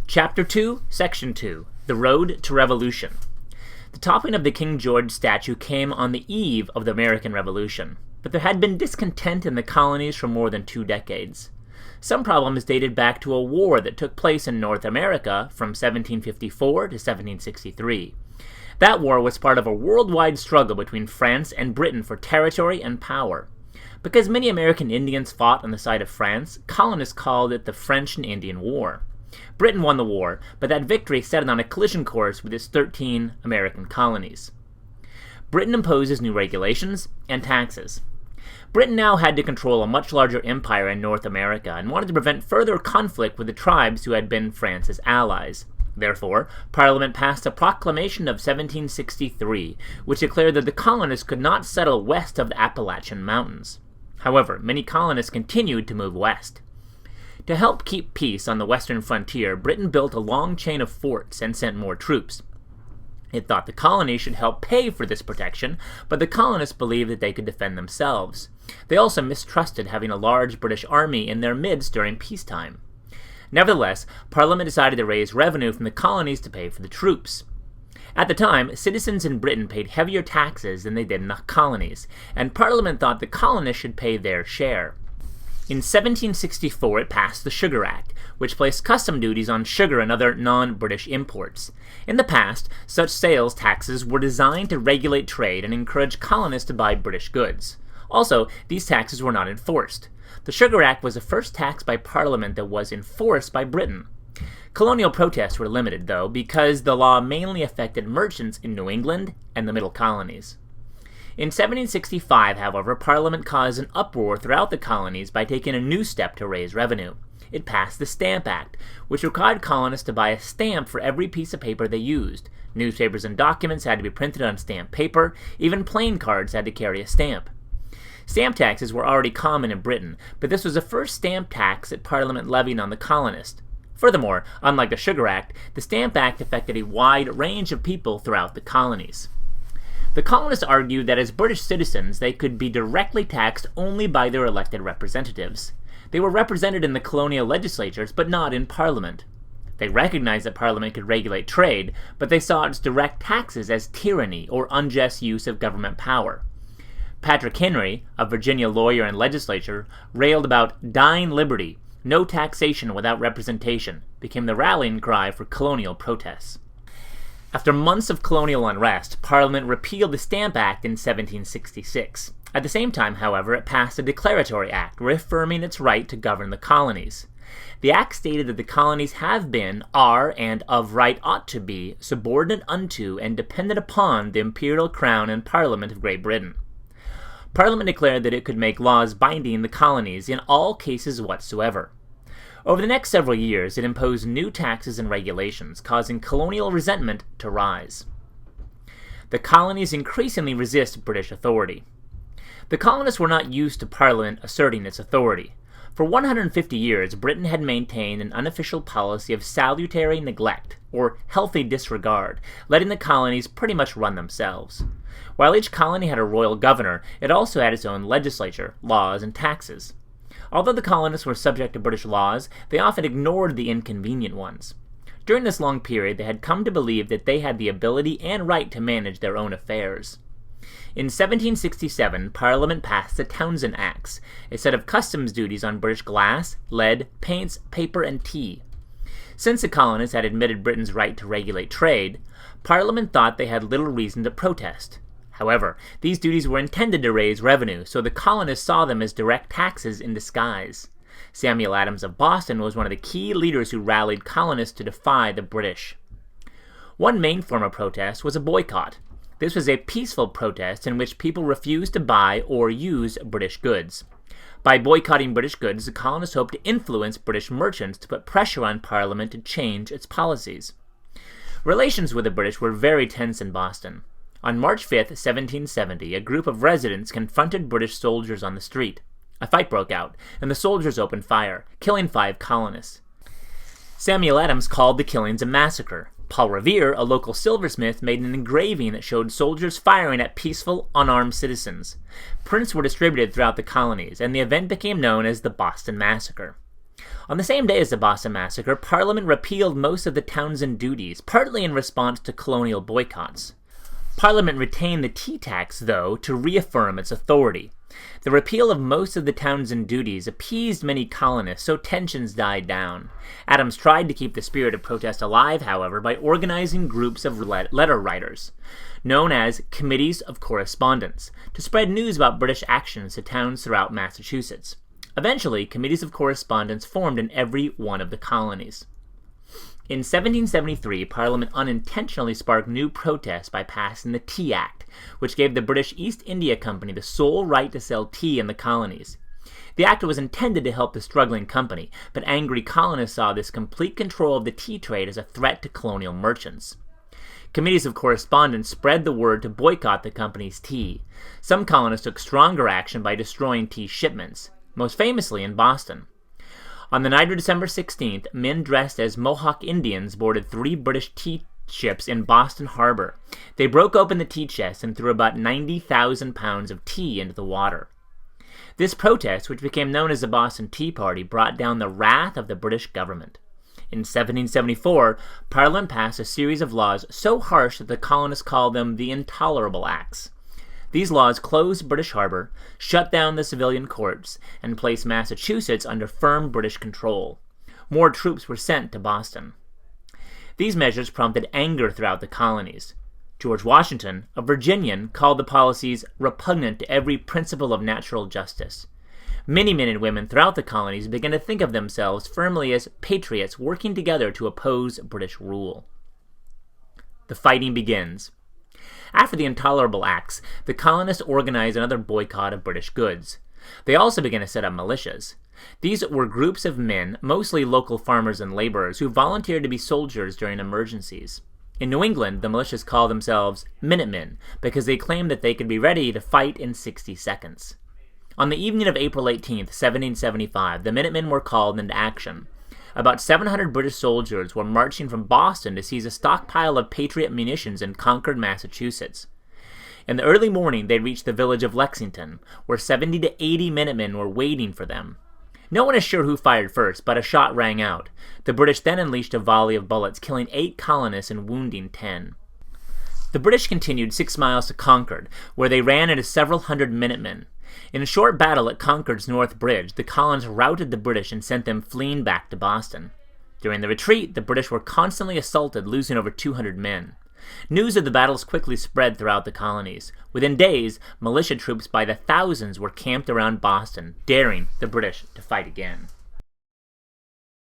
Chapter 2, Section 2, The Road to Revolution. The toppling of the King George statue came on the eve of the American Revolution, but there had been discontent in the colonies for more than 2 decades. Some problems dated back to a war that took place in North America from 1754 to 1763. That war was part of a worldwide struggle between France and Britain for territory and power. Because many American Indians fought on the side of France, colonists called it the French and Indian War. Britain won the war, but that victory set it on a collision course with its 13 American colonies. Britain imposes new regulations and taxes. Britain now had to control a much larger empire in North America and wanted to prevent further conflict with the tribes who had been France's allies. Therefore, Parliament passed a proclamation of 1763, which declared that the colonists could not settle west of the Appalachian Mountains. However, many colonists continued to move west. To help keep peace on the western frontier, Britain built a long chain of forts and sent more troops. It thought the colonies should help pay for this protection, but the colonists believed that they could defend themselves. They also mistrusted having a large British army in their midst during peacetime. Nevertheless, Parliament decided to raise revenue from the colonies to pay for the troops. At the time, citizens in Britain paid heavier taxes than they did in the colonies, and Parliament thought the colonists should pay their share. In 1764, it passed the Sugar Act, which placed custom duties on sugar and other non-British imports. In the past, such sales taxes were designed to regulate trade and encourage colonists to buy British goods. Also, these taxes were not enforced. The Sugar Act was the first tax by Parliament that was enforced by Britain. Colonial protests were limited, though, because the law mainly affected merchants in New England and the Middle Colonies. In 1765, however, Parliament caused an uproar throughout the colonies by taking a new step to raise revenue. It passed the Stamp Act, which required colonists to buy a stamp for every piece of paper they used. Newspapers and documents had to be printed on stamped paper. Even playing cards had to carry a stamp. Stamp taxes were already common in Britain, but this was the first stamp tax that Parliament levied on the colonists. Furthermore, unlike the Sugar Act, the Stamp Act affected a wide range of people throughout the colonies. The colonists argued that as British citizens, they could be directly taxed only by their elected representatives. They were represented in the colonial legislatures, but not in Parliament. They recognized that Parliament could regulate trade, but they saw its direct taxes as tyranny or unjust use of government power. Patrick Henry, a Virginia lawyer and legislator, railed about "dying liberty, no taxation without representation," became the rallying cry for colonial protests. After months of colonial unrest, Parliament repealed the Stamp Act in 1766. At the same time, however, it passed a declaratory act reaffirming its right to govern the colonies. The act stated that the colonies have been, are, and of right ought to be, subordinate unto and dependent upon the imperial crown and Parliament of Great Britain. Parliament declared that it could make laws binding the colonies in all cases whatsoever. Over the next several years, it imposed new taxes and regulations, causing colonial resentment to rise. The colonies increasingly resist British authority. The colonists were not used to Parliament asserting its authority. For 150 years, Britain had maintained an unofficial policy of salutary neglect, or healthy disregard, letting the colonies pretty much run themselves. While each colony had a royal governor, it also had its own legislature, laws, and taxes. Although the colonists were subject to British laws, they often ignored the inconvenient ones. During this long period, they had come to believe that they had the ability and right to manage their own affairs. In 1767, Parliament passed the Townshend Acts, a set of customs duties on British glass, lead, paints, paper, and tea. Since the colonists had admitted Britain's right to regulate trade, Parliament thought they had little reason to protest. However, these duties were intended to raise revenue, so the colonists saw them as direct taxes in disguise. Samuel Adams of Boston was one of the key leaders who rallied colonists to defy the British. One main form of protest was a boycott. This was a peaceful protest in which people refused to buy or use British goods. By boycotting British goods, the colonists hoped to influence British merchants to put pressure on Parliament to change its policies. Relations with the British were very tense in Boston. On March 5, 1770, a group of residents confronted British soldiers on the street. A fight broke out, and the soldiers opened fire, killing 5 colonists. Samuel Adams called the killings a massacre. Paul Revere, a local silversmith, made an engraving that showed soldiers firing at peaceful, unarmed citizens. Prints were distributed throughout the colonies, and the event became known as the Boston Massacre. On the same day as the Boston Massacre, Parliament repealed most of the Townshend duties, partly in response to colonial boycotts. Parliament retained the tea tax, though, to reaffirm its authority. The repeal of most of the Townshend duties appeased many colonists, so tensions died down. Adams tried to keep the spirit of protest alive, however, by organizing groups of letter writers, known as Committees of Correspondence, to spread news about British actions to towns throughout Massachusetts. Eventually, Committees of Correspondence formed in every one of the colonies. In 1773, Parliament unintentionally sparked new protests by passing the Tea Act, which gave the British East India Company the sole right to sell tea in the colonies. The act was intended to help the struggling company, but angry colonists saw this complete control of the tea trade as a threat to colonial merchants. Committees of Correspondence spread the word to boycott the company's tea. Some colonists took stronger action by destroying tea shipments, most famously in Boston. On the night of December 16th, men dressed as Mohawk Indians boarded 3 British tea ships in Boston Harbor. They broke open the tea chests and threw about 90,000 pounds of tea into the water. This protest, which became known as the Boston Tea Party, brought down the wrath of the British government. In 1774, Parliament passed a series of laws so harsh that the colonists called them the Intolerable Acts. These laws closed British Harbor, shut down the civilian courts, and placed Massachusetts under firm British control. More troops were sent to Boston. These measures prompted anger throughout the colonies. George Washington, a Virginian, called the policies repugnant to every principle of natural justice. Many men and women throughout the colonies began to think of themselves firmly as patriots working together to oppose British rule. The fighting begins. After the Intolerable Acts, the colonists organized another boycott of British goods. They also began to set up militias. These were groups of men, mostly local farmers and laborers, who volunteered to be soldiers during emergencies. In New England, the militias called themselves Minutemen because they claimed that they could be ready to fight in 60 seconds. On the evening of April 18, 1775, the Minutemen were called into action. About 700 British soldiers were marching from Boston to seize a stockpile of Patriot munitions in Concord, Massachusetts. In the early morning, they reached the village of Lexington, where 70 to 80 Minutemen were waiting for them. No one is sure who fired first, but a shot rang out. The British then unleashed a volley of bullets, killing 8 colonists and wounding 10. The British continued 6 miles to Concord, where they ran into several hundred Minutemen. In a short battle at Concord's North Bridge, the colonists routed the British and sent them fleeing back to Boston. During the retreat, the British were constantly assaulted, losing over 200 men. News of the battles quickly spread throughout the colonies. Within days, militia troops by the thousands were camped around Boston, daring the British to fight again.